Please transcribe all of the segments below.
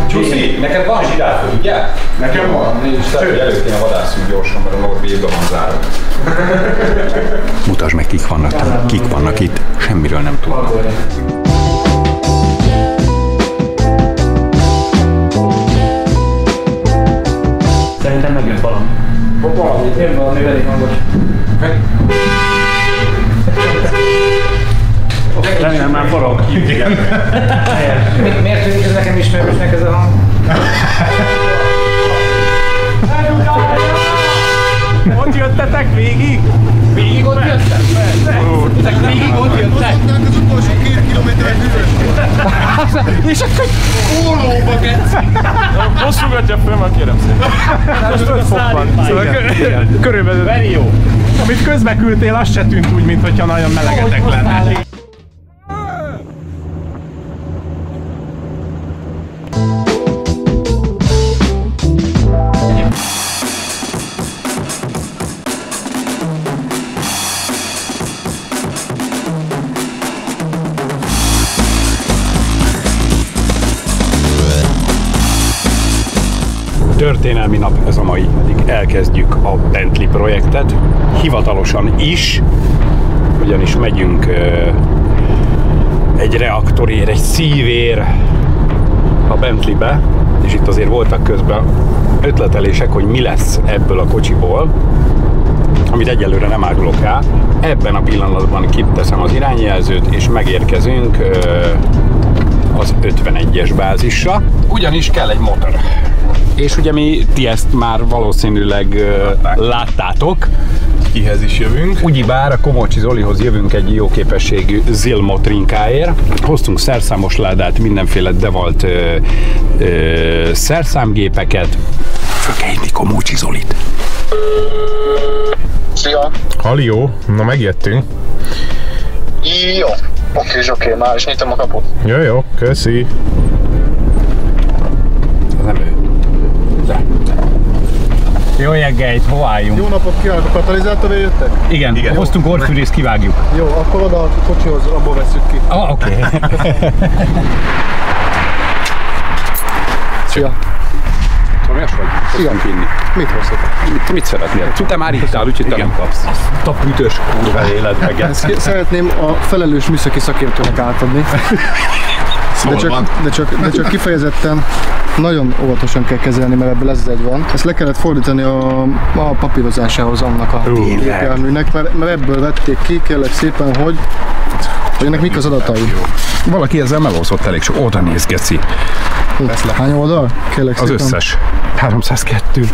Csúszi, neked van zsiráfod, ugye? Nekem van. Sőt, elő kéne vadászunk gyorsan, mert a Norvébe van zárva. Mutasd meg, kik vannak itt, semmiről nem tudnak. Szerintem megjött valami. Jön valami elég hangos. Remélem már forog. Miért tűnik ez nekem ismerősnek ez a hang? Ott jöttetek végig? Végig ott jöttek? Ezek végig ott jöttek? Az utolsó 2 kilométeren hűvös. És akkor ólóba geci! Hosszúgatja föl, már kérem szépen. Most 5 fok van. Körülbelül. Very jó. Amit közbe küldtél, az se tűnt úgy, mintha nagyon melegetek lenne. Történelmi nap ez a mai, pedig elkezdjük a Bentley projektet, hivatalosan is, ugyanis megyünk egy reaktorér, egy szívér a Bentleybe, és itt azért voltak közben ötletelések, hogy mi lesz ebből a kocsiból, amit egyelőre nem árulok el. Ebben a pillanatban kiteszem az irányjelzőt, és megérkezünk az 51-es bázisra, ugyanis kell egy motor. És ugye ti ezt már valószínűleg láttátok. Kihez is jövünk. Ugyebár a Komolcsi Zolihoz jövünk egy jó képességű Zilmo trinkáért. Hoztunk szerszámos ládát, mindenféle devalt szerszámgépeket. Föl kell hívni Komolcsi Zolit. Szia! Halió, na megjöttünk. Jó. Oké, már is nyitom a kaput. Jó, köszi. Ez nem ő. Jó reggelt, hova álljunk? Jó napot kívánok, a katalizátorra jöttek? Igen, hoztunk orfűrészt, kivágjuk. Jó, akkor oda a kocsihoz, abból veszük ki. Oké. Szia! Tomias vagy? Szia! Inni. Mit hoztok? Mit szeretnél? Te már ittál, úgyhogy te nem kapsz. Tapütös kurva életbe. Ezt szeretném a felelős műszaki szakértőnek átadni. De csak kifejezetten nagyon óvatosan kell kezelni, mert ebből ez egy van. Ezt le kellett fordítani a papírozásához annak a gépjárműnek, mert ebből vették ki, kérlek szépen, hogy ennek mik az adatai. Valaki ezzel melózott elég sok. Oda néz, geci. Hány oldal? Kérlek Az szépen. összes. 302.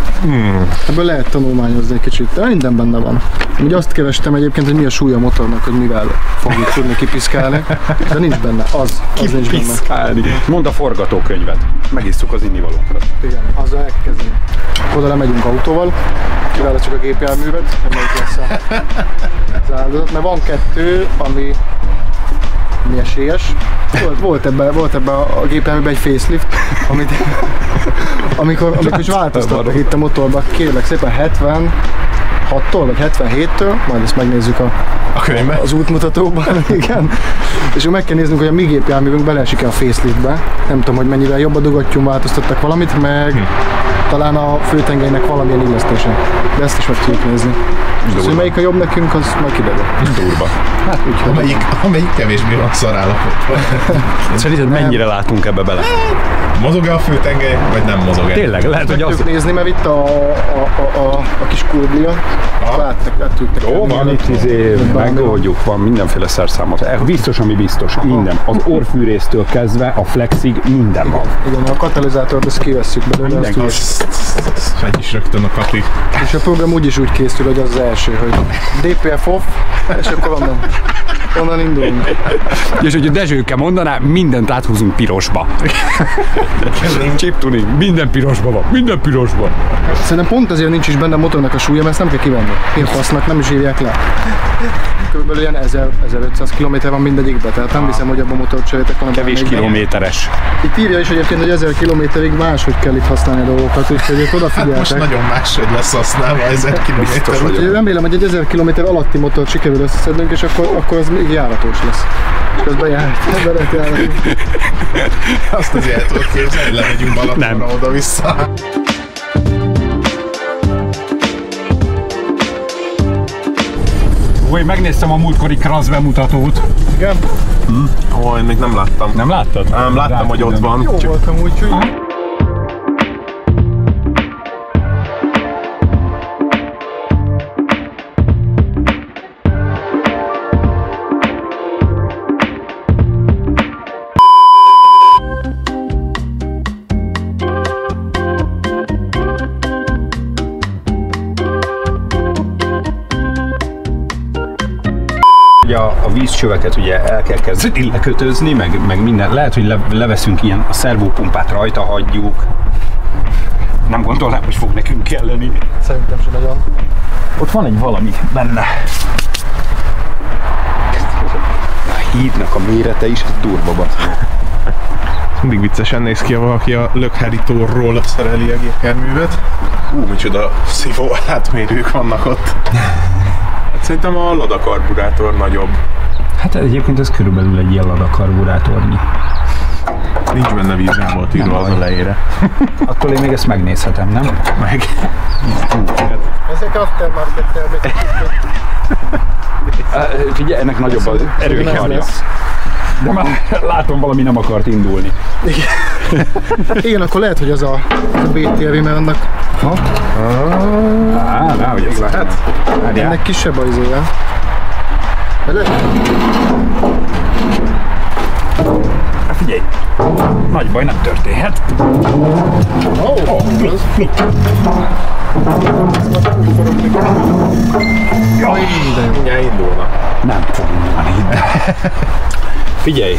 Ebből lehet tanulmányozni egy kicsit, de minden benne van. Ugye azt kerestem egyébként, hogy mi a súlya a motornak, hogy mivel fogjuk tudni kipiszkálni, de nincs benne, az nincs benne. Kipiszkálni. Mondd a forgatókönyvet. Megisszuk az innivalókat. Igen, azzal elkezdeni. Oda lemegyünk autóval, kiválasztjuk a gépjárművet, hogy melyik lesz az áldozat, mert van 2, ami esélyes. Volt ebbe a gépjárműben egy facelift, amit amikor is változtattak itt a motorba, kérlek szépen 76-tól vagy 77-től, majd ezt megnézzük az útmutatóban, igen. És akkor meg kell néznünk, hogy a mi gépjárművünk beleesik-e a faceliftbe. Nem tudom, hogy mennyivel jobb a dugattyún változtattak valamit, meg talán a főtengelynek valamilyen illesztése. De ezt is meg tudjuk nézni. És hogy melyik a jobb nekünk, az majd kiderül. Durva. Hát úgyhogy. Amelyik kevésbé van szarállapotban. Szerinted mennyire látunk ebbe bele? Mozog-e a főtengely, vagy nem mozog-e? Tényleg, lehet, hogy Tudjuk nézni, mert itt a kis kurblia. Jó, van itt megoldjuk, van mindenféle szerszámot. Biztos, ami biztos, minden. Az orfűrésztől kezdve a flexig minden van. Igen, a katalizátort ezt kivesszük belőle. Fegy is rögtön a kati. És a program úgyis úgy készül, hogy az első, hogy DPF off, és akkor onnan indulunk. És hogy a Dezsőke mondaná, mindent áthúzunk pirosba. Chip tuning, minden pirosba van, minden pirosba. Szerintem pont azért nincs is benne a motornak a súlya, mert ezt nem kell kivenni. Én fasznak, nem is írják le. Körülbelül ilyen 1000-1500 km van mindegyikbe, tehát nem hiszem, hogy abban motort cserétek, hanem kevés kilométeres. Itt írja is egyébként, hogy 1000 kilométerig máshogy kell itt használni a dolgokat, úgyhogy itt odafigyeltek. Most nagyon máshogy lesz használva 1000 km. Remélem, hogy egy 1000 km alatti motort sikerül összeszednünk, és akkor az még járatos lesz. És közben járni. Azt azért el tudod képzelni, lemegyünk Balatonra oda-vissza. Ó, én megnéztem a múltkori Krasz bemutatót. Igen? Ó, én még nem láttam. Nem láttad? Nem, láttam, hogy ott van. Jó voltam úgyhogy. A vízcsöveket ugye el kell kezdeni lekötözni, meg minden. Lehet, hogy leveszünk ilyen, a szervópumpát rajta hagyjuk. Nem gondolnám, hogy fog nekünk kelleni. Szerintem sem nagyon. Ott van egy valami benne. A hídnak a mérete is durva baszó. Mindig viccesen néz ki, ha valaki a lökhárítóról szereli a gépjárművet. Micsoda szívó átmérők vannak ott. Hát szerintem a Lada karburátor nagyobb. Hát egyébként ez körülbelül egy ilyen Lada karburátornyi. Nincs benne vízámot írva az elejére. Attól én még ezt megnézhetem, nem? Meg. Ezek aftermarket termékek. Figyelj, ennek nagyobb az erőkarja. De már látom, valami nem akart indulni. Igen, akkor lehet, hogy az a BTV, mert annak hogy ez lehet? ennek kisebb az izéje. Figyelj, nagy baj nem történhet. Mindjárt indulna. Nem fog indulni, hidd el. Figyelj,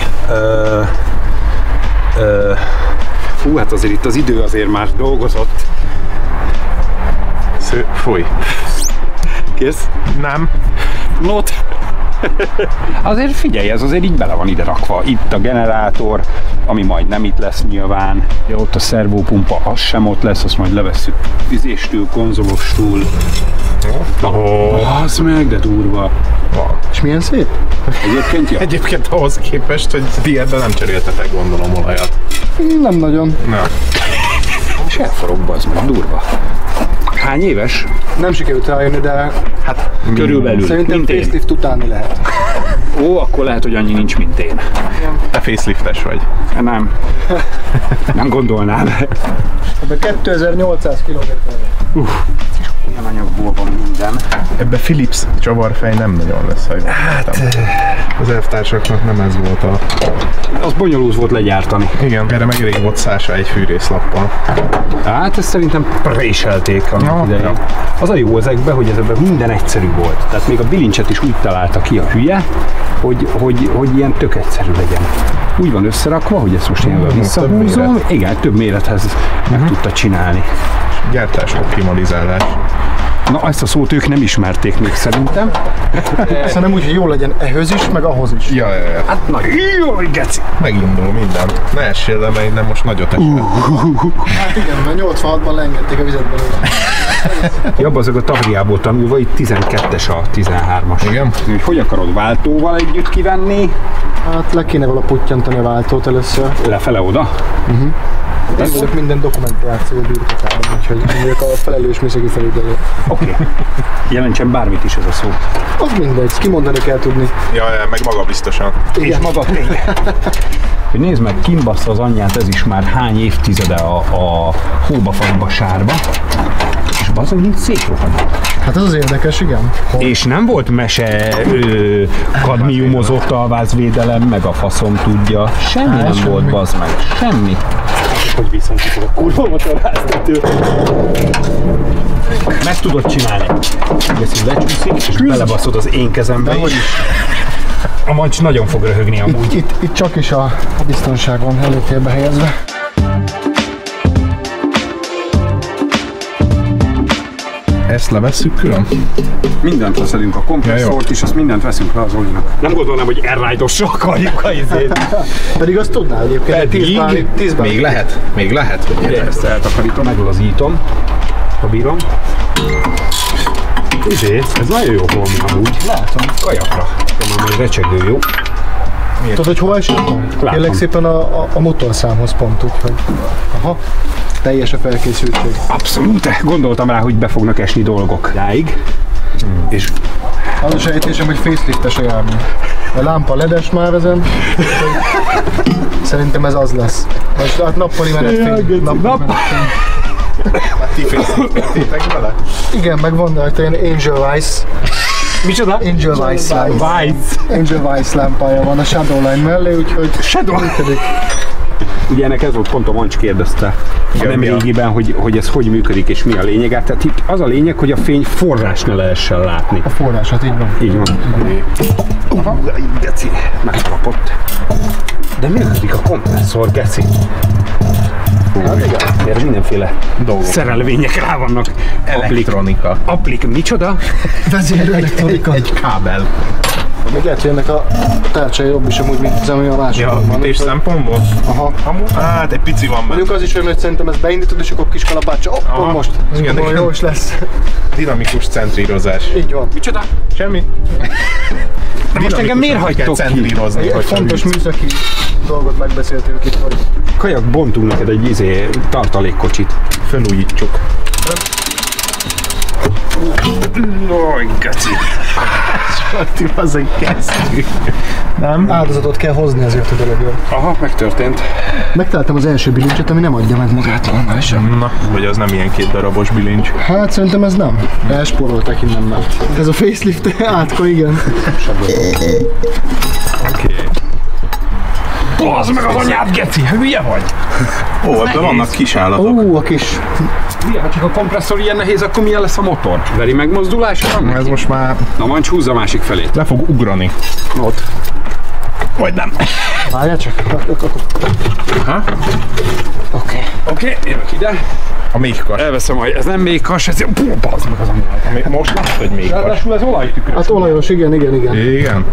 hú, hát azért itt az idő azért már dolgozott. Fúj. Kész? Nem. Not. Azért figyelj, ez azért így bele van ide rakva. Itt a generátor, ami majd nem itt lesz nyilván. Ja, ott a szervópumpa, az sem ott lesz, azt majd levesszük vizéstől, konzolostól. Az meg, de durva. És milyen szép? Egyébként ja. Egyébként ahhoz képest, hogy tiédben nem cseréltetek, gondolom, olajat. Nem nagyon. Nem. És elforog, az meg durva. Hány éves? Nem sikerült rájönni, de Hát körülbelül. szerintem mint én. facelift utáni lehet. Ó, akkor lehet, hogy annyi nincs, mint én. Te faceliftes vagy. Nem. Nem gondolnám. Ebben 2800 km. Ilyen anyagból van minden. Ebbe Philips csavarfej nem nagyon lesz, hogy hát az elvtársaknak nem ez volt a... Az bonyolult volt legyártani. Igen, erre meg elég volt szása egy fűrészlappal. Hát ezt szerintem préselték annak idején. ja. Az a jó ezekben, hogy ezekben minden egyszerű volt. Tehát még a bilincset is úgy találta ki a hülye, hogy ilyen tök egyszerű legyen. Úgy van összerakva, hogy ezt most én visszahúzom. Igen, több mérethez meg tudta csinálni. Gyártás optimalizálás. Na, ezt a szót ők nem ismerték még szerintem. Szerintem úgy, hogy jó legyen ehhez is, meg ahhoz is. Ja. Hát nagy, jaj, geci! Megindul minden. Ne essél le, mert innen most nagyot esel. Hát igen, mert 86-ban leengedték a vizet belőle. Jobb azok a Tavriából tanulva, itt 12-es a 13-as. Igen? Hogy akarod váltóval együtt kivenni? Hát le kéne vala puttyantani a váltót először. Lefele oda? Én vagyok minden dokumentáció birtokában, úgyhogy én vagyok a felelős műszaki felügyelő. Oké. Jelentsen bármit is ez a szó. Az mindegy, kimondani kell tudni. Ja, meg maga biztosan. És maga hogy nézd meg, kimbassza az anyját, ez is már hány évtizede a hóba-faluba sárba. És bazony, nincs szétrohadott. Hát ez az érdekes, igen. És nem volt mese kadmiumozott alvázvédelem, meg a faszom tudja. Semmi nem semmi. volt, bazd meg. Semmi. Hogy viszont ki fogok kurva motorháztető. Meg tudod csinálni. Ez így lecsúszik, és belebaszod az én kezembe is. A mancs nagyon fog röhögni amúgy. Itt csak is a biztonság van előtérbe helyezve. Ezt levesszük külön? Mindent leszedünk, a kompresszort is, azt mindent veszünk le az Olinak. Nem gondolnám, hogy airride-osra akarjuk a izét. Pedig azt tudnál egyébként. Pedig? 10 bár. Még lehet? Még lehet? Hogy Ugye ezt eltakarítom, meglazítom, ha bírom. Ez nagyon jó holmi amúgy. Látom. Kajakra. Már majd recsegő jó. Tudod, hogy hova esünk? Kérlek szépen a motorszámhoz pont, úgyhogy... Aha, teljes a felkészültség. Abszolút. Gondoltam rá, hogy be fognak esni dolgok ráig. És Az a sejtésem, hogy faceliftes a jármű. A lámpa ledes már ezen. Szerintem ez az lesz. Most hát nappali menetfény. Hát ti fészítettétek vele? Igen, meg van rajta ilyen Angel Vice. micsoda? Angel Vice lámpa. Angel Vice lámpája van a Shadowline mellé, úgyhogy működik. Ugye ennek ez volt pont a Mancs kérdezte nem régiben, hogy ez hogy működik és mi a lényege. Tehát itt az a lényeg, hogy a fény forrás ne lehessen látni. A forrását, így van. Így van. Aha, geci, megkapott. De működik a kompresszor, geci. Hát igen, erre mindenféle szerelvények rá vannak. Elektronika. Micsoda? Vezérő elektronika. Egy kábel. Még lehet, hogy ennek a tárcsája jobb is amúgy, mint az, ami a másikon van. És szempontból? Aha. Hát egy pici van benne. Mondjuk az is olyan, hogy szerintem ezt beindítod, és akkor kis kalapácsa, most. Igen, Jó is lesz. Dinamikus centrírozás. Így van. Micsoda? Semmi. Most engem miért hagytok ki? centrírozni? Egy fontos műszaki dolgot megbeszéltünk itt, hogy Kajak, bontunk neked egy tartalékkocsit. Felújítsuk. Oj, geci. Sarti, az egy kezdő. Nem? áldozatot kell hozni azért a dologért. Aha, megtörtént. Megtaláltam az első bilincset, ami nem adja meg magát normálisan. Na, vagy az nem ilyen 2 darabos bilincs. Hát szerintem ez nem. Elspórolták innen már. Ez a facelift átka, igen. Oké. Bazd meg az anyád, geci! Hülye vagy? Ó, ebben vannak kis állatok. A kis... Ha csak a kompresszor ilyen nehéz, akkor milyen lesz a motor? Veri megmozdulás? Ez most már Na, Mancs, húzza a másik felét. le fog ugrani. Ott. Vagy nem. Várjál csak. Ha? Oké, jövök ide. A méhkas. Elveszem, hogy ez nem méhkas, ez... Bazd meg az anyád. Most látod, hogy méhkas. Ráadásul ez olajtükrös. Hát olajos, igen. Igen.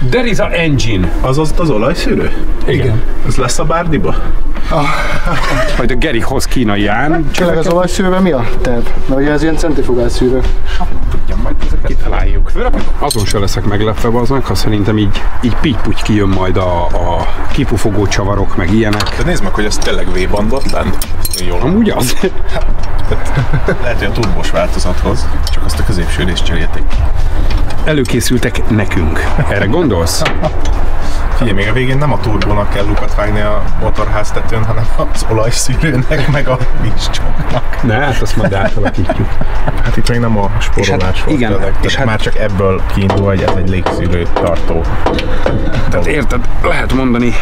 There is an engine. Az az olajszűrő? Igen. Ez lesz a bárdiba? Majd a Geri hoz kínaián. Tényleg az olajszűrőben mi a terv? Mert ugye ez ilyen centrifugás szűrő. Tudjam, majd ezeket Kitaláljuk. azon se leszek meglepve, az meg, ha szerintem így pitty-puty kijön majd a kipufogó csavarok, meg ilyenek. De nézd meg, hogy ez tényleg V-bandot lent. Jól. Amúgy az. Lehet, hogy a turbos változathoz, csak azt a középső részt cserélték. Előkészültek nekünk. Erre gondolsz? Figyelj, még a végén nem a turbónak kell lukat vágni a motorháztetőn, hanem az olajszűrőnek, meg a vízcsóknak. Ne, hát azt majd átalakítjuk. Hát itt még nem a sporolás volt. igen, tényleg. és hát- már csak ebből kiindul, hogy ez egy légszűrő tartó. Tehát érted, lehet mondani,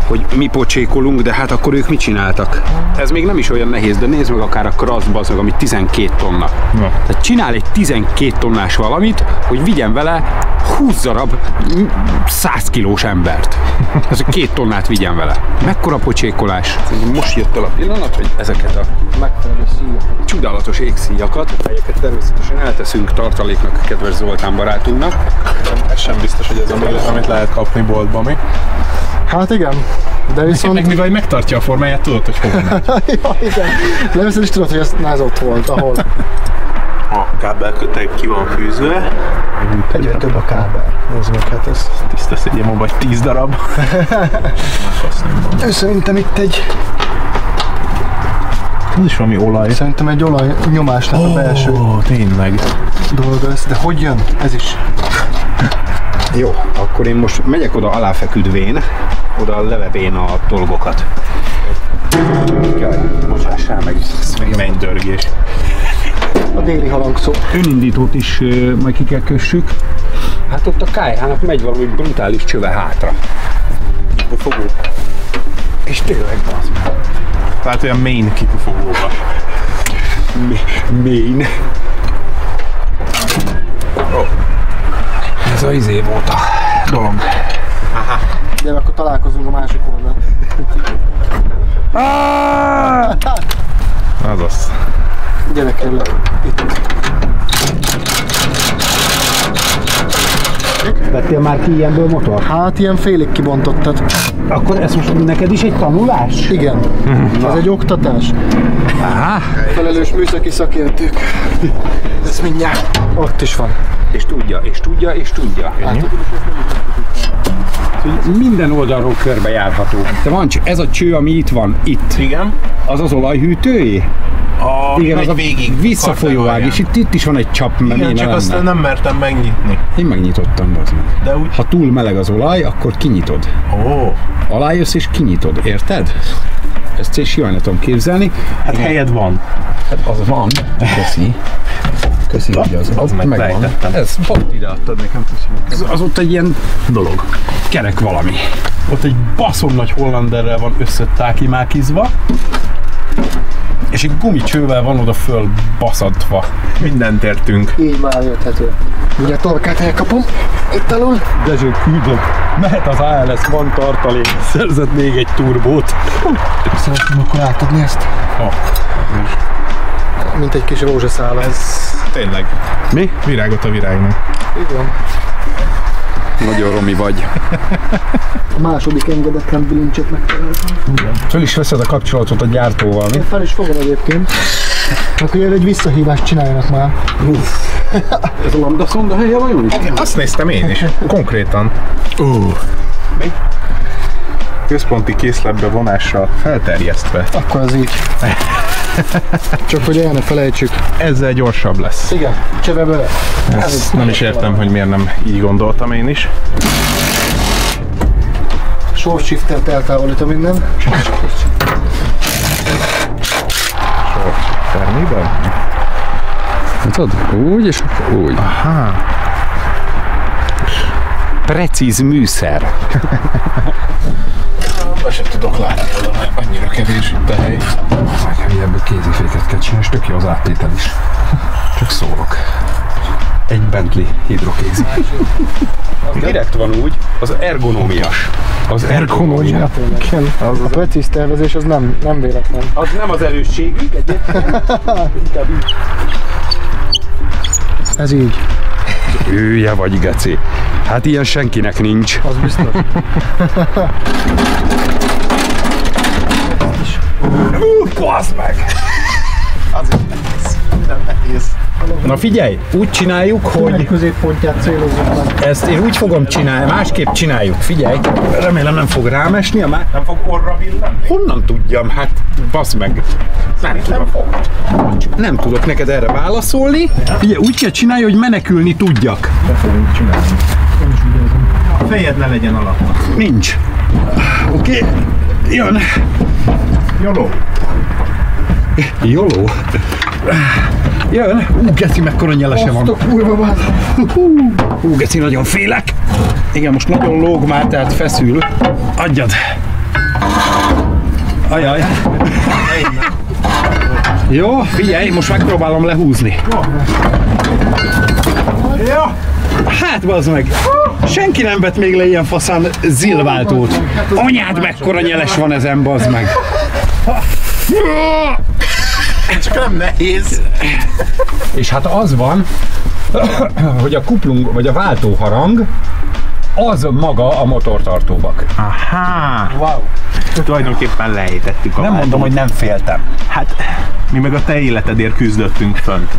hogy mi pocsékolunk, de hát akkor ők mit csináltak? Ez még nem is olyan nehéz, de nézd meg akár a Kraszba, az meg, ami 12 tonna. Na. Tehát csinál egy 12 tonnás valamit, hogy vigyen vele 20 darab 100 kilós embert. Ez 2 tonnát vigyen vele. Mekkora pocsékolás? Most jött el a pillanat, hogy ezeket a Megfelelő szíjakat. csodálatos égszíjakat, melyeket természetesen elteszünk tartaléknak a kedves Zoltán barátunknak. Ez sem biztos, hogy ez a méret, amit lehet kapni boltban, mi? Hát igen. De viszont... Meg mivel megtartja a formáját, tudod, hogy hova megy. ja, igen. Leveszed is tudod, hogy ez ott volt, ahol. A kábelköteg ki van fűzve. Egyre több a kábel. Nézd meg, hát ez. Tiszta szedjem, vagy 10 darab. Szerintem itt egy... Ez is valami olaj. Szerintem egy olaj nyomás lett a belső Tényleg. dolga ez. De hogy jön? Ez is. Jó, akkor én most megyek oda aláfeküdvén, oda levevén a dolgokat. Jaj, mosássál meg Mennydörgés. A déli halangszó. önindítót is majd ki kell kössük. Hát ott a KH-nak megy valami brutális csöve hátra. Kipufogó. És tényleg az meg. Tehát olyan main kipufogóba. Main. Oh. Ez a izé volt a dolog. De akkor találkozunk a másik oldalon. Azaz. Gyere kérlek. Itt. Vettél már ki ilyenből motor? Hát ilyen félig kibontottad. Akkor ez most neked is egy tanulás? Igen. Ez egy oktatás. Aha. Felelős műszaki szakértők. Ez mindjárt. Ott is van. És tudja, és tudja, és tudja. Minden oldalról körbe járható. De van, ez a cső, ami itt van, itt. Igen. Az az olajhűtői? Igen, az a végig. Visszafolyó ág, és itt is van egy csap, mert igen, csak azt nem mertem megnyitni. Én megnyitottam, bazd meg. De úgy... Ha túl meleg az olaj, akkor kinyitod. Ó. Alájössz és kinyitod, érted? Ezt is jól nem tudom képzelni. Hát igen. Helyed van. Hát az van. Köszi. Köszi, hogy az megvan. Ez pont ide adtad nekem. Az ott egy ilyen dolog. Kerek valami. Ott egy baszom nagy hollanderrel van összetákimákizva, és egy gumicsővel van oda föl baszadva. Mindent értünk. Így már jöthető. Ugye a torkát elkapom, itt alul. Dezső küldök. Mehet az ALS, van tartalék. Szerzett még egy turbót. Szeretném akkor átadni ezt. Mint egy kis rózsaszála. Ez tényleg. Mi? Virágot a virágnak. Így van. Nagyon romi vagy. A második engedetlen bilincset megtaláltam. Föl is veszed a kapcsolatot a gyártóval, mi? Fel is fogom egyébként. Akkor egy visszahívást csináljanak már. Ez a lambda szonda helye vajon? Azt néztem én is. Konkrétan. Mi? Központi készletbe vonással felterjesztve. Akkor az így. Csak hogy el ne felejtsük. Ezzel gyorsabb lesz. Igen, cseve bele. Ezt nem is értem, hogy miért nem így gondoltam én is. Short-shiftert eltávolítom innen. Short-shifter miben? Tudod? Úgy és úgy. Aha. Precíz műszer. Azt sem tudok látni, mert annyira kevés itt a hely. Nekem ebből kéziféket kell csinálni, és tök jó az áttétel is. Csak szólok. Egy Bentley hidrokézi. Direkt van úgy, az ergonómiás. Az ergonómia. Igen. A precíz tervezés az nem véletlen. Az nem az erősségük egyébként. Ez így. Hülye vagy, geci. Hát ilyen senkinek nincs. Az biztos. Baszd meg! Na figyelj, úgy csináljuk, hogy középpontját célozzuk meg. ezt én úgy fogom csinálni, másképp csináljuk, figyelj. Remélem nem fog rám esni, nem fog orra villanni. Honnan tudjam, hát baszd meg. Nem tudom. Nem tudok neked erre válaszolni. Figyelj, úgy kell csinálni, hogy menekülni tudjak. Be fogunk csinálni. A fejed ne legyen alatta. Nincs. Oké, jön. Joló. Joló. Jön. Geci, mekkora nyelese van. Geci, nagyon félek. Igen, most nagyon lóg már, tehát feszül. Adjad. Ajaj. Jó, figyelj, most megpróbálom lehúzni. Hát bazd meg! Senki nem vett még le ilyen faszán zilváltót. Anyád, mekkora nyeles van ezen, bazd meg! Csak nem nehéz. És hát az van, hogy a kuplung, vagy a váltóharang, az maga a motortartóbak. Aha. Wow. Tulajdonképpen lejtettük a Nem mondom, hogy nem féltem. Hát, mi meg a te életedért küzdöttünk fönt.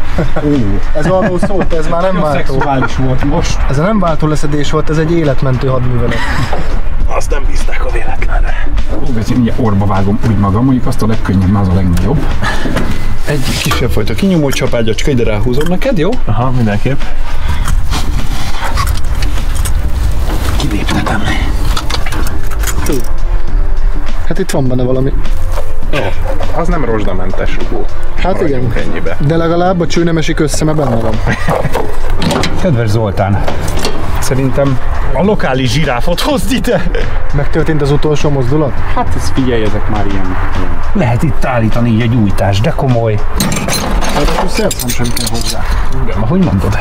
Ez arról szólt, ez már nem váltó. Szexuális volt most. Ez a nem váltó leszedés volt, ez egy életmentő hadművelet. Azt nem bízták a véletlenre. Geci, ugye orba vágom úgy magam, mondjuk azt a legkönnyebb, már az a legnagyobb. Egy kisebb fajta kinyomó csapágyacska, ide ráhúzom neked, jó? Aha, mindenképp. Kiléptetem. Hát itt van benne valami. Az nem rozsdamentes rugó. Hát igen, ennyibe. de legalább a cső nem esik össze, mert benne van. Kedves Zoltán, szerintem a lokális zsiráfot hozd ide. Megtörtént az utolsó mozdulat? Hát ez figyelj, ezek már ilyen. Lehet itt állítani így egy újtást, de komoly. Hát akkor szerszám sem kell hozzá. Igen, hogy mondod?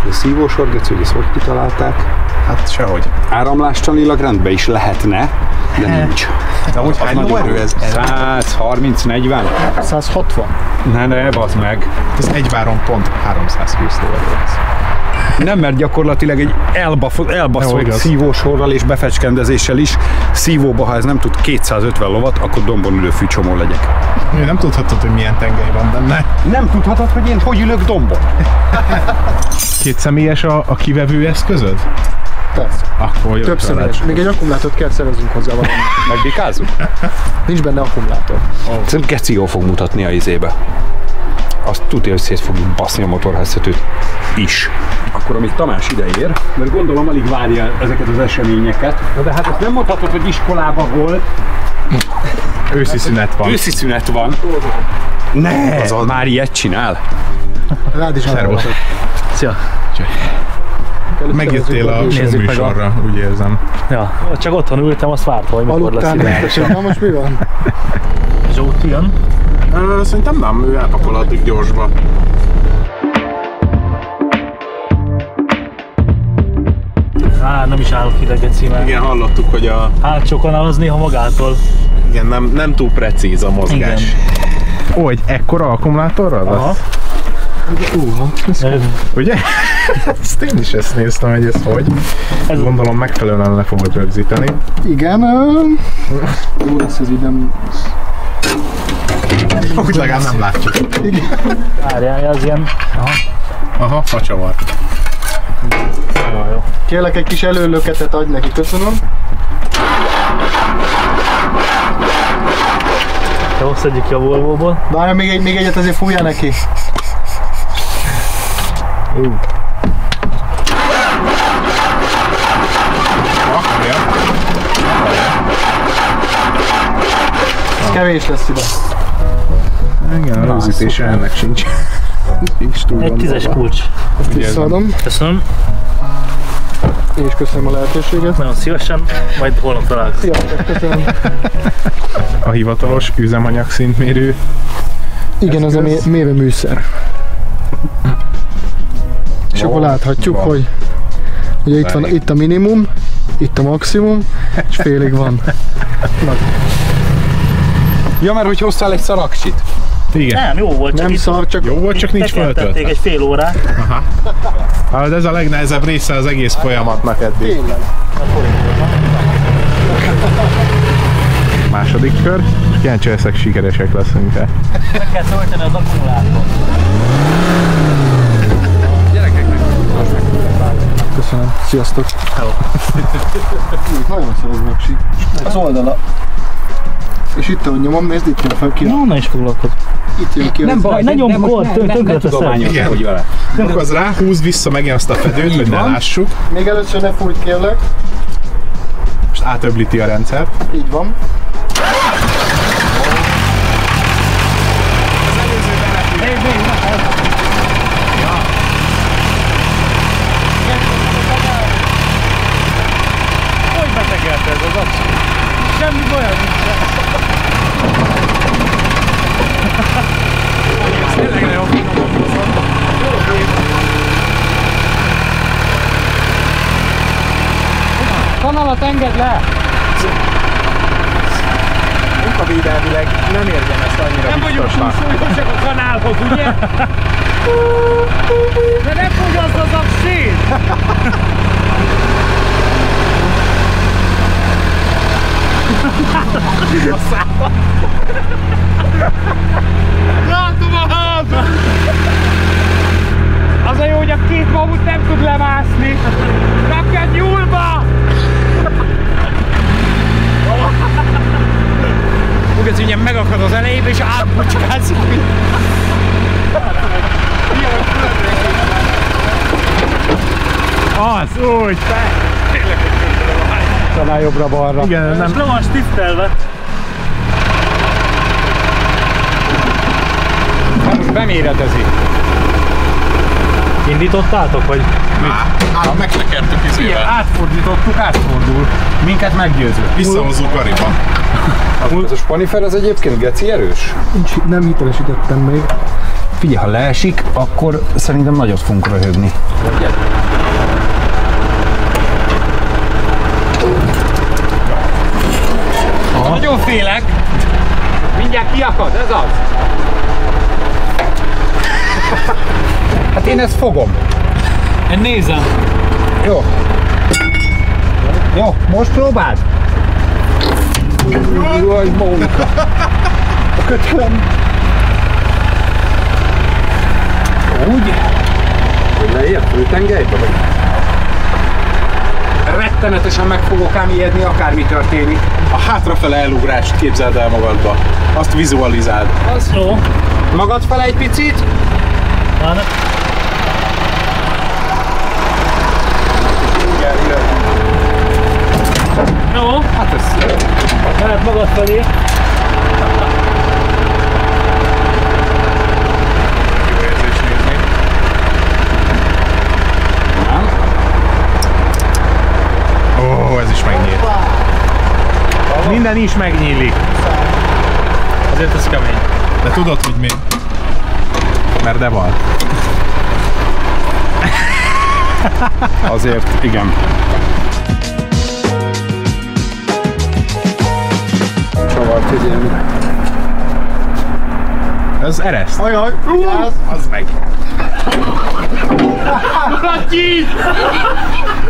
A szívósor, Geci, hogy ezt hogy kitalálták? Hát sehogy. Áramlástanilag rendben is lehetne, de nincs. De hogy hány lóerő ez? 130-40? 160. Ne, bazd meg. Ez egy váron pont 320 lóerő lesz. Nem, mert gyakorlatilag egy elbaszott szívósorral és befecskendezéssel is szívóba, ha ez nem tud 250 lovat, akkor dombon ülő fűcsomó legyek. Nem tudhatod, hogy milyen tengely van benne. Nem tudhatod, hogy én hogy ülök dombon? Kétszemélyes a kivevő eszközöd? Persze. Akkor Több személyes. Még egy akkumulátort kell szerezzünk hozzá valamit. Megbikázunk? Nincs benne akkumulátor. Szerintem geci jól fog mutatni a izébe. Azt tudja, hogy szét fogjuk baszni a motorháztetőt is. Akkor amíg Tamás ideér, mert gondolom alig várja ezeket az eseményeket. De hát azt nem mondhatod, hogy iskolában volt. Őszi szünet van. Őszi szünet van. Ne! Az már ilyet csinál. Rád is Szervusz. Szia! Megjöttél a showműsorra, úgy érzem. Ja, csak otthon ültem, azt vártam, hogy mikor lesz ide. Na most mi van? Zsóti jön? Szerintem nem, ő elpakol addig gyorsba. Nem is állok ide, geci, mert Igen, hallottuk, hogy a... hátsó kanál az néha magától. Igen, nem túl precíz a mozgás. Igen. Ó, egy ekkora akkumulátorral? Aha. Ugye? Ezt én is ezt néztem, hogy ez hogy. Gondolom megfelelően le fogod rögzíteni. Igen, jó lesz ez így nem... Úgy legalább nem látjuk. Várjál, ez ilyen... Aha, facsavar. Jó. Kérlek egy kis előlöketet adj neki, köszönöm. Jó, szedjük ki a Volvo-ból. Várja, még egyet azért fújja neki. Ez kevés lesz ide. Igen, a rögzítése ennek sincs. Egy 10-es kulcs. Ezt visszaadom, Köszönöm. és köszönöm a lehetőséget. Nagyon szívesen, majd holnap találkozunk. Sziasztok, köszönöm. A hivatalos üzemanyag szintmérő. Igen, ez a mérőműszer. És akkor láthatjuk, hogy ugye itt van itt a minimum, itt a maximum, és félig van. Ja, mert hogy hoztál egy szaraksit. Igen. Nem, jó volt, csak Nem itt szar, csak Jó volt, csak nincs tekertették feltöltve. egy fél órát. Hát ez a legnehezebb része az egész folyamatnak eddig. tényleg. Második kör, és kíváncsi leszek, sikeresek leszünk-e. Meg kell tölteni az akkumulátort. Köszönöm. Sziasztok. Hello. Nagyon szar az vaksi. Az oldala. És itt, ahogy nyomom, nézd, itt jön fel ki. Na, onnan is foglalkozom. Itt jön ki. Nem baj, Ne nyomd most kort, tönkre teszed. tudományos Igen. vagy vele. Húzz rá, húzd vissza megint azt a fedőt, hogy ne van. lássuk. Még először ne fújt, kérlek. Most átöblíti a rendszert. Így van. Hogy betegelt ez az aksi? Semmi bajom nincs. Tényleg nagyon finoman hozom. Kanalat engedd le! Munkavédelmileg nem érdemes annyira Nem vagyunk biztosnak. súlyosak a kanálhoz, ugye? De nem fogyaszt az aksi! Látom a házat! Az a jó, hogy a két mamut nem tud lemászni. Rakjad nyúlba! Úgy ez ugye megakad az elejébe és átbucskázik. Az, úgy, Talán jobbra-balra. Igen, nem le van stiftelve. Most beméretezik. Indítottátok, vagy? megtekertük izével. Átfordítottuk, átfordul. Minket meggyőző. Visszahozzuk Gariba. Ez a spanifer az egyébként geci erős? Nem hitelesítettem még. Figyelj, ha leesik, akkor szerintem nagyot fogunk röhögni. Nagyon félek. Mindjárt kiakad, ez az? Hát én ezt fogom. Én nézem. Jó. Jó, most próbáld. Jaj, Mónika. A kötelem. Úgy, hogy lejjebb főtengelybe vagy? Rettenetesen meg fogok ám ijedni, akármi történik. A hátrafele elugrást képzeld el magadba. Azt vizualizáld. Az jó. Magad fele egy picit. Jó. Hát ez... Mehet magad felé. Jó érzés nézni. Nem? Ó, ez is megnyílt. Minden is megnyílik. Azért ez kemény. De tudod, hogy mi? Mert de van. Azért, igen. Csavart figyelni. Ez ereszt. Ajaj, vigyázz! Az meg.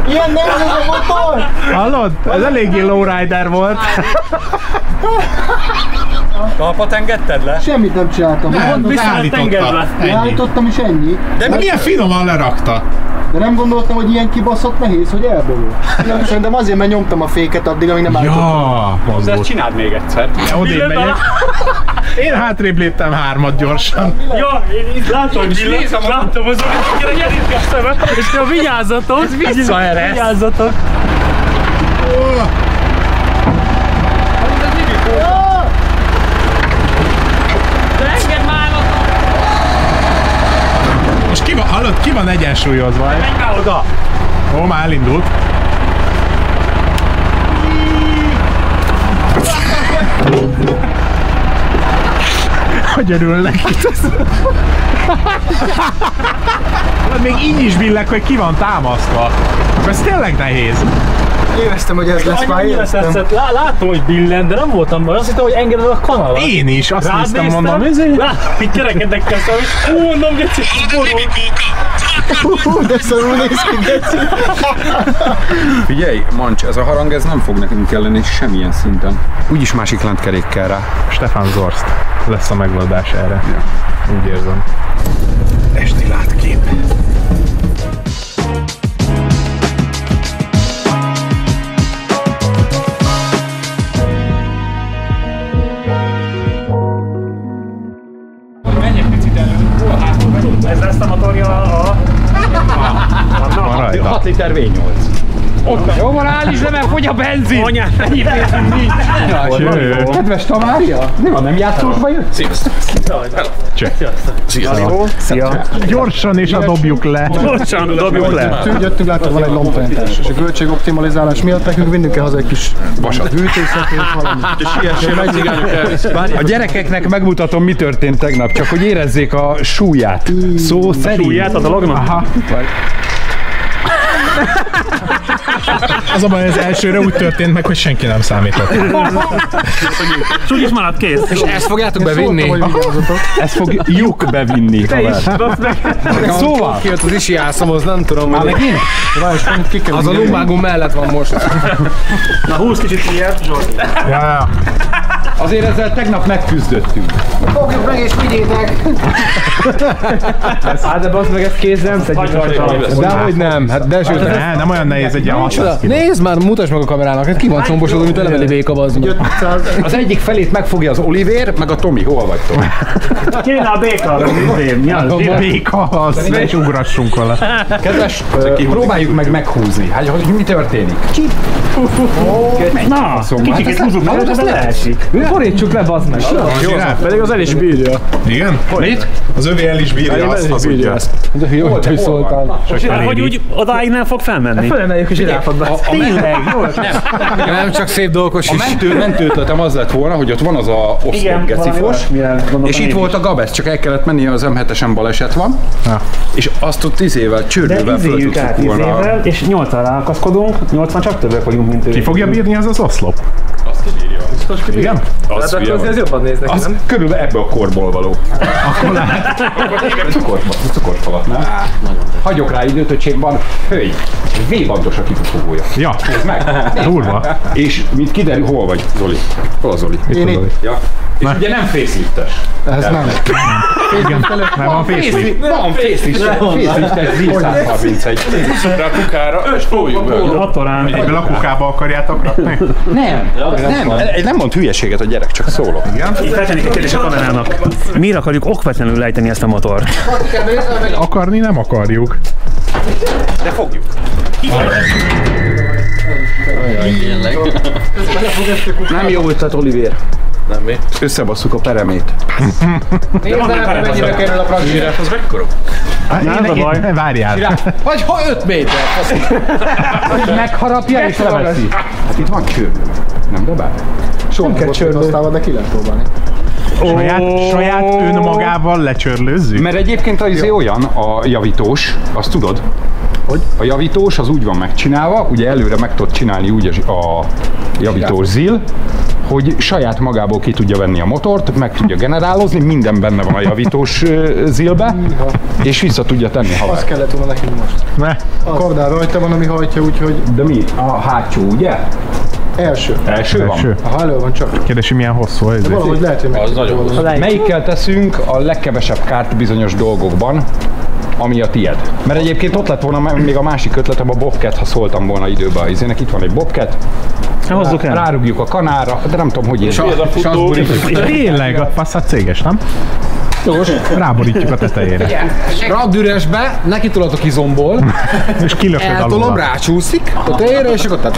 Ilyen nehéz ez a motor! Hallod? Ez eléggé lowrider volt. Talpat engedted le? Semmit nem csináltam. Nem, Visszaállította. Leállítottam és ennyi. De milyen finoman lerakta. De nem gondoltam, hogy ilyen kibaszott nehéz, hogy eldobol. Szerintem azért, mert nyomtam a féket addig, amíg nem állítottam. Ja, az Ezt volt. csináld még egyszer. Odébb megyek. Én hátrébb léptem 3 gyorsan. Ja, én látom, hogy nézem, látom az hogy gyerünk a szemet, és te vigyázzatok! Ez visszaereszt. Vigyázzatok! De engedd már Most ki van, hallod, ki van egyensúlyozva? menj már oda! Ó, már elindult. Hogy örül neki. Még így is billeg, hogy ki van támasztva. Ez tényleg nehéz. Éreztem, hogy ez lesz, már Annyira éreztem. tetszett, láttam, hogy billen, de nem voltam baj. Azt hittem, hogy engeded a kanalat. Én is, azt néztem, Rád mondom, néztem, hogy kerekednek kell szólni. Mondom, geci, borul. De szarul néz ki, geci. Figyelj, Mancs, ez a harang ez nem fog nekünk kelleni semmilyen szinten. Úgyis másik lentkerék kell rá. Stefan Zorst lesz a megoldás erre. Ja. Úgy érzem. Esti látkép. Menj egy picit elő, hol a házból? Ez lesz a motorja a... Van rajta. 6 liter V8. Ott jó van, állíts le, mert fogy a benzin! Anyám, ennyi pénzünk nincs! Cső. Kedves Tamária? Nem játszósba jött? Sziasztok! Szia. Gyorsan és a dobjuk le. Gyorsan, dobjuk le! Jöttünk, láttuk, van egy lombfenntartás, és a költségoptimalizálás miatt nekünk vinnünk kell haza egy kis hűtészetét, valami. A gyerekeknek megmutatom, mi történt tegnap, csak hogy érezzék a súlyát. Szó szerint. Súlyát a dolognak? Aha. Az a baj, az elsőre úgy történt meg, hogy senki nem számított. Úgyis maradt kész. És ezt fogjátok bevinni? Szóltam, hogy vigyázzatok. Ezt fogjuk bevinni. Te is, azt meg. Szóval, Kijött az isi ászomhoz, nem tudom, már hogy megint? Várj, ki kell az a lumbágum mellett van most. Na húz kicsit ilyet, Zsolt. Ja. Azért ezzel tegnap megküzdöttünk. Fogjuk meg és vigyétek! Hát de bazd meg, ezt kézzel nem szedjük rajta. Dehogy nem, hát de sőt. Nem olyan nehéz egy ilyen 600 kiló. Nézd már, mutasd meg a kamerának, hát ki van combosodó, mint eleveli béka, bazd meg. 500. Az egyik felét megfogja az Olivér, meg a Tomi. Hol vagytok? Kéne a béka, mi az? Béka, az, ne is ugrassunk vele. Kedves, próbáljuk meg meghúzni. Hát, hogy mi történik? Na, kicsit húzzuk meg, de leesik. Borítsuk le, bazd meg. Jó, Pedig az el is bírja. igen? Mit? Az övé el is bírja, azt hazudja. Jó, hogy szóltál. Hogy úgy odáig nem fog felmenni. Fölemeljük és iráfadba. Tényleg, jó. Nem csak szép dolgos A mentő ötletem az lett volna, hogy ott van az a oszlop gecifos, és itt volt a Gabesz, csak el kellett menni, az M7-esen baleset van, és azt ott 10 évvel, De csődővel föl izéljük át tudtuk volna. izével, és 8-al ráakaszkodunk, 80 csak többek vagyunk, mint ő. Ki fogja bírni az az oszlop? Azt kibírja. Biztos ki? Igen? Az ez jobban néz neki, Az nem? körülbelül ebből a korból való. Akkor lehet. Akkor igen, cukorfalat, nem? Hagyok rá időt, hogy van hölgy. V-bandos a kifogója. Ja, Nézd meg! durva. És mint kiderül, hol vagy, Zoli? Hol a Zoli? Én itt. Ja. És ugye nem faceliftes. Ez nem. Igen, nem van facelift. Van faceliftes Z131. Rá a kukára, és fogjuk be. Egyből a kukába akarjátok rakni? Nem mond hülyeséget a gyerek, csak szólok. Feltennék egy kérdés a kamerának. Miért akarjuk okvetlenül lejteni ezt a motort? Akarni nem akarjuk. De fogjuk. Nem jó ötlet, Olivér. Nem mi? Összebasszuk a peremét. Nézd el, mennyire kerül a praktikát. Az mekkora? Várjál. Vagy 5 méter. Megharapja és leveszi. Hát itt van cső. Nem dobál? Soha nem volt aztán, de ki lehet próbálni. Saját önmagával lecsörlőzzük? Mert egyébként az olyan, a javítós, azt tudod? Hogy? A javítós az úgy van megcsinálva, ugye előre meg tudod csinálni úgy a javítós zil, hogy saját magából ki tudja venni a motort, meg tudja generálozni, minden benne van a javítós zilbe, és vissza tudja tenni haver. Azt kellett volna nekünk most. Ne. A kardán rajta van, ami hajtja, úgyhogy De mi? A hátsó, ugye? első. Első van? Ha elő van csak. Kérdési milyen hosszú ez? De valahogy lehet, hogy meg tudja. Melyikkel teszünk a legkevesebb kárt bizonyos dolgokban, ami a tied? Mert egyébként ott lett volna még a másik ötletem, a bobcat, ha szóltam volna időben a izének. Itt van egy bobcat. Hozzuk el. Rárugjuk a kanára, de nem tudom, hogy én. Tényleg, a Passat céges, nem? Ráborítjuk a tetejére. Radd üresbe, neki tolatok izomból, És kilököd eltolom, alul. rácsúszik, a tejére, és akkor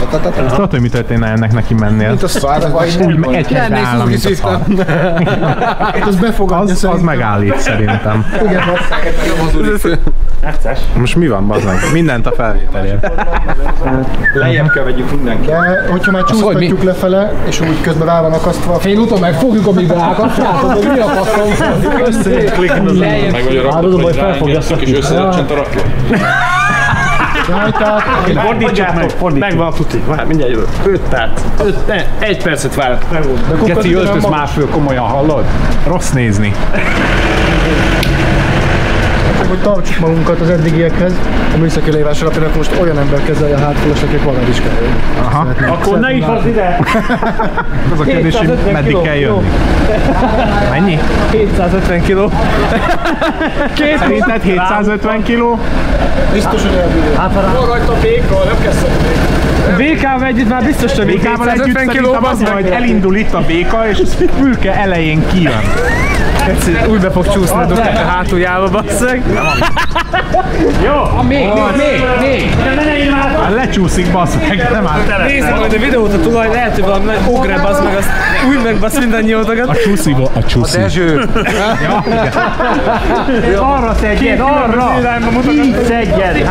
Tudod, hogy mi történne ennek neki mennél? Mint a szar, Úgy egy áll, mint a szar. az befogadja Az megállít szerintem. Igen, Most mi van, bazd meg? Mindent a felvételért. Lejjebb kell vegyük mindenki. de hogyha már csúsztatjuk lefele, és úgy közben rá van akasztva, fél úton megfogjuk a biblákat, látom, hogy mi a passzom. Meg vagy a rakot, vagy rányítjuk, és összerecsent a rakja. rajtát, Fordítsák meg, megvan a tuti. Mindjárt jövök. 5 perc. 1 percet vár. Geci, öltöz már föl, komolyan hallod? Rossz nézni. hogy tartsuk magunkat az eddigiekhez. A műszaki leírás alapján akkor most olyan ember kezelje a hátfulas, akik valami is kell jönni. Aha. Akkor ne is hozd ide! Az a kérdés, hogy meddig kell jönni. Mennyi? 750 kiló. Szerinted 750 kiló? Biztos, hogy elbírja. Rajta a békkal, nem kell szedni. BK-val együtt már biztos több, mint Békával együtt 750 kiló, szerintem az majd elindul itt a béka, és fülke elején kijön. úgy be fog csúszni a doktor a hátuljába, basszeg. Jó! Még! Hát lecsúszik, bassz meg, nem áll. Nézzük majd a videót a tulaj, lehet, hogy valami nagy ogre, bassz meg, azt úgy megbasz mindannyiótokat. A csúsziba, a csúszi. Dezső! Arra szedjed, arra! Így szedjed!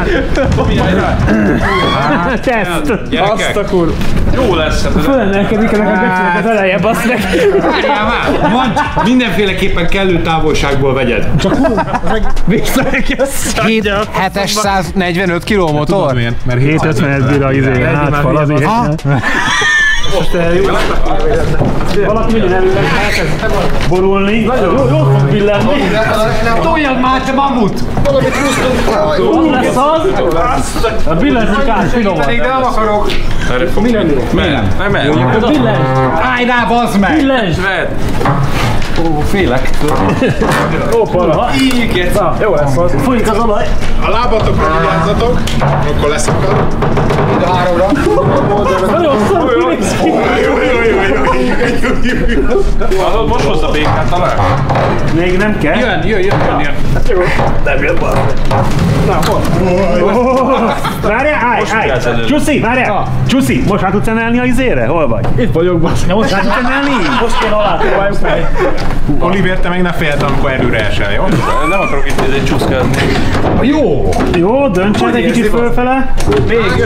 Teszt! Azt a kur... Jó lesz. Fölemelkedik ennek a gecinek az eleje, bassz meg! Várjál már! Mondd, mindenféleképpen kellő távolságból vegyed. Hetes 145 kg motor? Mert 750-et bír a izé, hátfal azért. Valaki mindjárt előre elkezd borulni. Jó fog billenni. Toljad már, te mamut! Jó lesz az. A billentsük át, finoman. De nem akarok. Nem. Billens! Állj rá, bazd meg! Billens! Ó, félek. Hoppala! Na, jó lesz az. Fújik az olaj. A lábatokra vigyázzatok, akkor leszakad. Nagyon szar kinéz ki. Most hozd a békát talán. Még nem kell. Jön. Nem jön bal. Na, hol? Várjál, állj! Csuszi, várjál! Csuszi, most rá tudsz emelni a izére? Hol vagy? Itt vagyok, bassz. Most rá tudsz emelni? Most kéne alá, próbáljuk meg. Oliver, te még ne félted, amikor erőre esel, jó? Nem akarok itt egy csúszkálni. Jó, döntsed egy kicsit fölfele.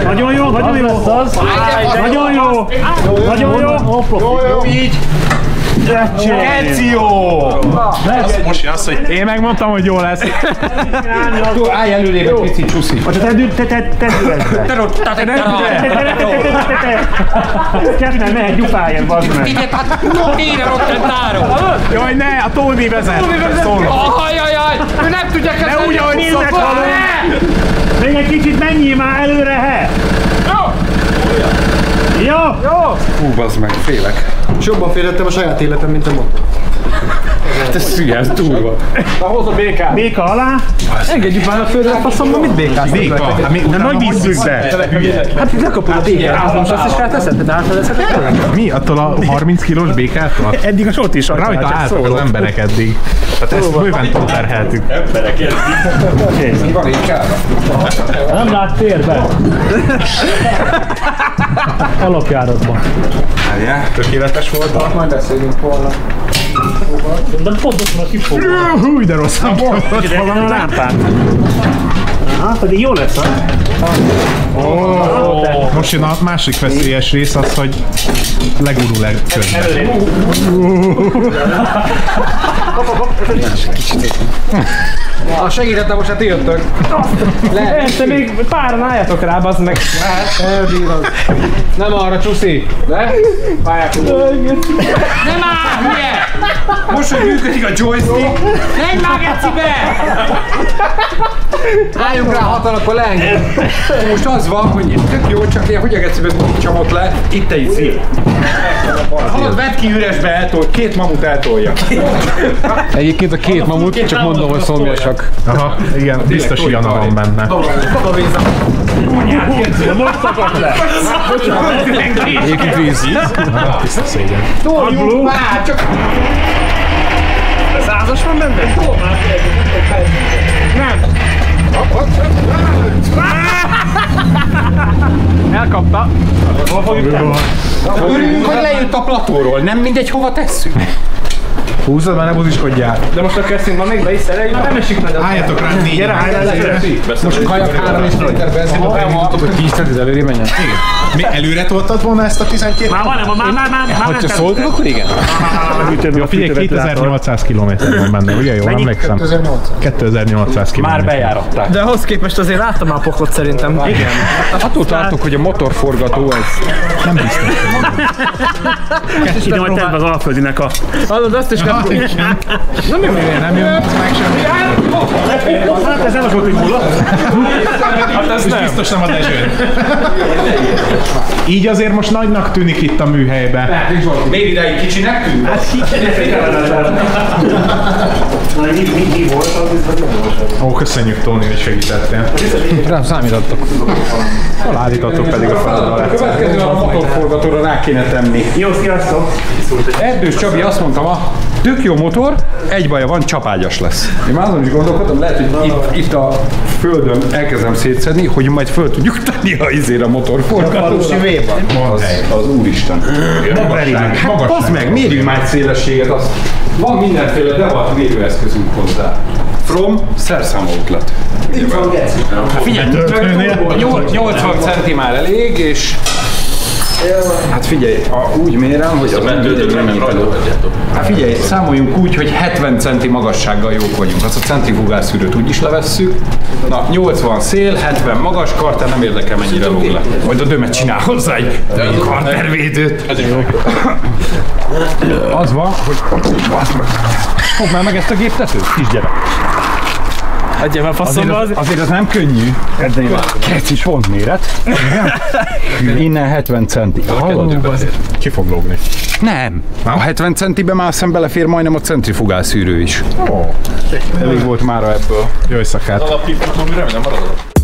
Nagyon jó. Nagyon jó. Így. Keci jó! Most jön az, hogy Én megmondtam, hogy jó lesz. Állj előrébb egy picit, Csuszi. Kettően mehet gyufáért, bazd meg. jaj, ne, a Tóni vezet! Ajajaj! Ő nem tudja Ne kezelni! úgy, ahogy néznek halom. Még egy kicsit menjél már előre, he! Jó! Hú, bazd meg, félek. És jobban félrettem a saját életem, mint a motor. Hát ez hülye, ez túl van. Na hozd a békát! Béka alá. Engedjük már a földre, faszomban mit békáztunk? Béka, hát még De nagy visszük be. Hát lekapod a békát, most azt is felteszed, de átfelezheted? Mi? Attól a 30 kilós békától? Eddig a sót is Rajta álltak az emberek eddig. Tehát ezt bőven túlterheltük. Van így kára. Nem lát térbe. Alapjáratban. Várjál. Tökéletes volt. Majd beszélünk volna. De pontosan a kifogó. Hú, de rosszabb volt. Ide van a lámpát. Aha, pedig jó lesz, Most jön a másik veszélyes rész, az, hogy legurul közben. Segítettem, most hát ti jöttök. Te még páran álljatok rá, bazd meg. Elbírod. Nem arra, Csuszi. De? Pályák. Nem áll, hülye! Most, hogy működik a joystick, menj már gecibe! Álljunk rá hatan, akkor leengedjük. Most az van, hogy tök jó, csak ilyen, hogy a gecibe csomott le, itt egy szív. Hallod, vedd ki üresbe, eltol, két mamut eltolja. Egyébként a két mamut, csak mondom, hogy szomjasak. Aha, igen, biztos Jana van benne. Most szakadt le. Egyébként víz. Tiszta szégyen. Toljunk Már csak... Százas van benne? Nem. Elkapta. Hol fogjuk tenni? Örüljünk, hogy lejött a platóról, nem mindegy, hova tesszük. Húzzad, már ne buziskodjál. De most a kezdünk van még, be is szereljük. Nem esik meg. Álljatok rá négy. Gyere, Most kajak 3 és liter benzin, Hogy 10 cent előre menjen. Mi előre toltad volna ezt a 12? Már nem. Ha szóltuk, akkor igen. Ja, figyelj, 2800 km van benne, ugye? Jól emlékszem? 2800 km. már bejáratták. De ahhoz képest azért láttam a poklot szerintem. Igen. Attól tartok, hogy a motorforgató ez Nem biztos. Ide majd tedd az Alföldinek a... Hallod, azt is nem Nem jön meg semmi. Hát ez nem az volt, hogy múlott. Hát ez biztos nem a Dezső. Így azért most nagynak tűnik itt a műhelybe. miért ideig kicsinek tűnt? Mi volt az? Ó, köszönjük Tóni, hogy segítettél. Rám számítottok. Hol állítottuk pedig a feladra? Következő a motorforgatóra rá kéne tenni. Jó, sziasztok! Erdős Csabi azt mondta ma, tök jó motor, egy baja van, csapágyas lesz. Én már azon is gondolkodtam, lehet, hogy itt a földön elkezdem szétszedni, hogy majd föl tudjuk tenni a motorforgatóra. Az úristen. Hát bazd meg, mérjünk már egy szélességet, az van mindenféle devat mérőeszközünk hozzá. From szerszám outlet. Figyelj, 80 centi már elég, és hát figyelj, úgy mérem, hogy az nem hát figyelj, számoljunk úgy, hogy 70 centi magassággal jók vagyunk. Azt a centrifugálszűrőt úgy is levesszük. Na, 80 szél, 70 magas, karter nem érdekel mennyire lóg le. Majd a dömet csinál hozzá egy kartervédőt. Az van, hogy fogd már meg ezt a géptetőt, kisgyerek. Adja már faszomba Azért az nem könnyű. Keci pontméret. Innen 70 centi. Ki fog lógni? Nem. A 70 centibe már aztán belefér majdnem a centrifugálszűrő is. Elég volt mára ebből. Jó éjszakát! Alapítottam, remélem maradok.